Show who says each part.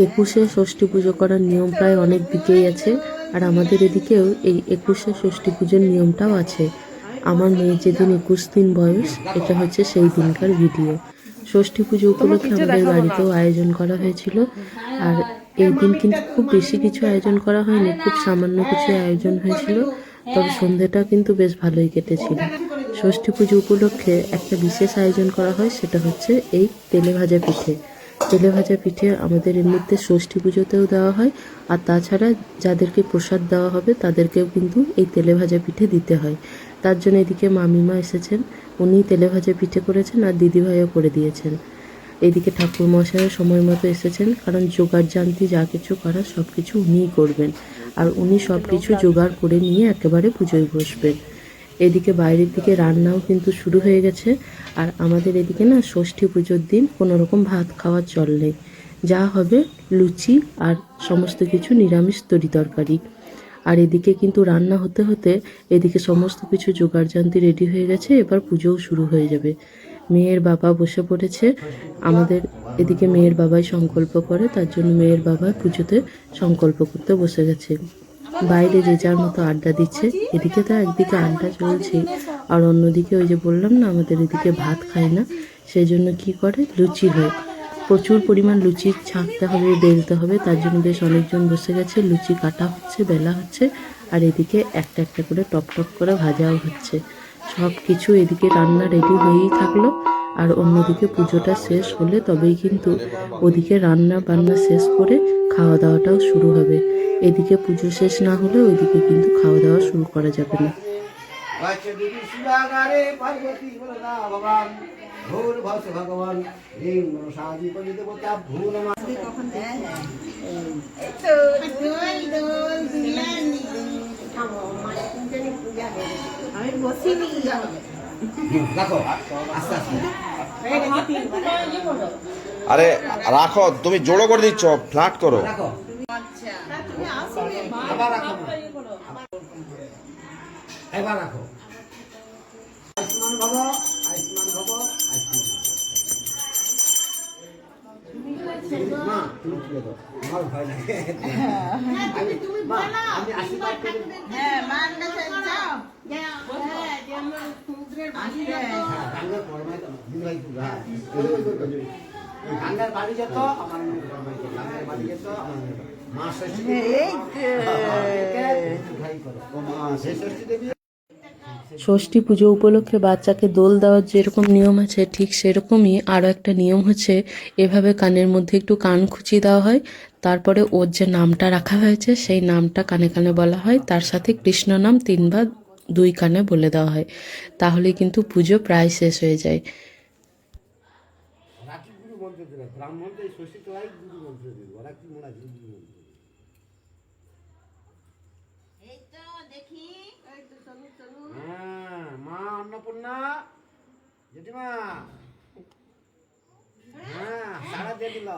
Speaker 1: একুশে ষষ্ঠী পুজো করার নিয়ম প্রায় অনেক দিকেই আছে, আর আমাদের এদিকেও এই একুশে ষষ্ঠী পুজোর নিয়মটাও আছে। আমার মেয়ের যেদিন 21 দিন বয়স, এটা হচ্ছে সেই দিনকার ভিডিও। ষষ্ঠী পুজো উপলক্ষে আমাদের বাড়িতেও আয়োজন করা হয়েছিল, আর এই দিন কিন্তু খুব বেশি কিছু আয়োজন করা হয়নি, খুব সামান্য কিছু আয়োজন হয়েছিল, তবে সন্ধ্যাটা কিন্তু বেশ ভালোই কেটেছিল। ষষ্ঠী পুজো উপলক্ষে একটা বিশেষ আয়োজন করা হয়, সেটা হচ্ছে এই তেলে ভাজা পিঠে। তেলে ভাজা পিঠে আমাদের এমনিতে ষষ্ঠী পুজোতেও দেওয়া হয়, আর তাছাড়া যাদেরকে প্রসাদ দেওয়া হবে তাদেরকেও কিন্তু এই তেলে ভাজা পিঠে দিতে হয়। তার জন্য এদিকে মামিমা এসেছেন, উনি তেলে ভাজা পিঠে করেছেন আর দিদিভাইও করে দিয়েছেন। এদিকে ঠাকুরমশাইও সময় মতো এসেছেন, কারণ জোগাড় জান্তি যা কিছু করার সব কিছু উনিই করবেন, আর উনি সব কিছু জোগাড় করে নিয়ে একেবারে পুজোয় বসবেন। এদিকে বাইরের দিকে রান্নাও কিন্তু শুরু হয়ে গেছে, আর আমাদের এদিকে না ষষ্ঠী পুজোর দিন কোনো রকম ভাত খাওয়ার চল নেই, যা হবে লুচি আর সমস্ত কিছু নিরামিষ তরি তরকারি। আর এদিকে কিন্তু রান্না হতে হতে এদিকে সমস্ত কিছু জোগাড়যন্ত্র রেডি হয়ে গেছে, এবার পুজোও শুরু হয়ে যাবে। মেয়ের বাবা বসে পড়েছে, আমাদের এদিকে মেয়ের বাবাই সংকল্প করে, তার জন্য মেয়ের বাবা পুজোতে সংকল্প করতে বসে গেছে। বাইরে যে যার মতো আড্ডা দিচ্ছে, এদিকে তো একদিকে আড্ডা চলছে, আর অন্যদিকে ওই যে বললাম না আমাদের এদিকে ভাত খায় না, সেই জন্য কি করে লুচি হয়, প্রচুর পরিমাণ লুচি ছাঁকতে হবে, বেলতে হবে, তার জন্য বেশ অনেকজন বসে গেছে, লুচি কাটা হচ্ছে, বেলা হচ্ছে, আর এদিকে একটা একটা করে টপ টপ করে ভাজাও হচ্ছে। সব কিছু এদিকে রান্না রেডি হয়েই থাকলো, আর অন্যদিকে পুজোটা শেষ হলে তবেই কিন্তু ওদিকে রান্না বান্না শেষ করে খাওয়া দাওয়াটাও শুরু হবে। এদিকে পুজো শেষ না হলে ওইদিকে কিন্তু খাওয়া দাওয়া শুরু করা যাবে না।
Speaker 2: আরে রাখো, তুমি জোড়ো করে দিচ্ছ, ফ্ল্যাট করো।
Speaker 3: এবার রাখো। আয়ুষ্মান ভব, আয়ুষ্মান ভব, আয়ুষ্মান ভব। মা তুমি তুলে দাও, আমার ভয় লাগে। মা আমি আশীর্বাদ করি। হ্যাঁ মার কাছে যাও। হ্যাঁ যেমন সমুদ্রের বাড়ি যত গঙ্গার পরমাই তো দিলাই পুরা। গঙ্গার বাড়ি যত আমার পরমাই তো গঙ্গার বাড়ি যত মা ষষ্ঠী এই ভাই করো ও মা ষষ্ঠী দেবী।
Speaker 1: ষষ্ঠী পুজো উপলক্ষে বাচ্চাকে দোল দেওয়ার যেরকম নিয়ম আছে, ঠিক সেরকমই আরও একটা নিয়ম হচ্ছে, এভাবে কানের মধ্যে একটু কান খুঁচিয়ে দেওয়া হয়, তারপরে ওর যে নামটা রাখা হয়েছে সেই নামটা কানে কানে বলা হয়, তার সাথে কৃষ্ণ নাম 3 বার 2 কানে বলে দেওয়া হয়, তাহলে কিন্তু পুজো প্রায় শেষ হয়ে যায়।
Speaker 3: মা অন্নপূর্ণা জেঠিমা, হ্যাঁ সারা দিয়ে দিল।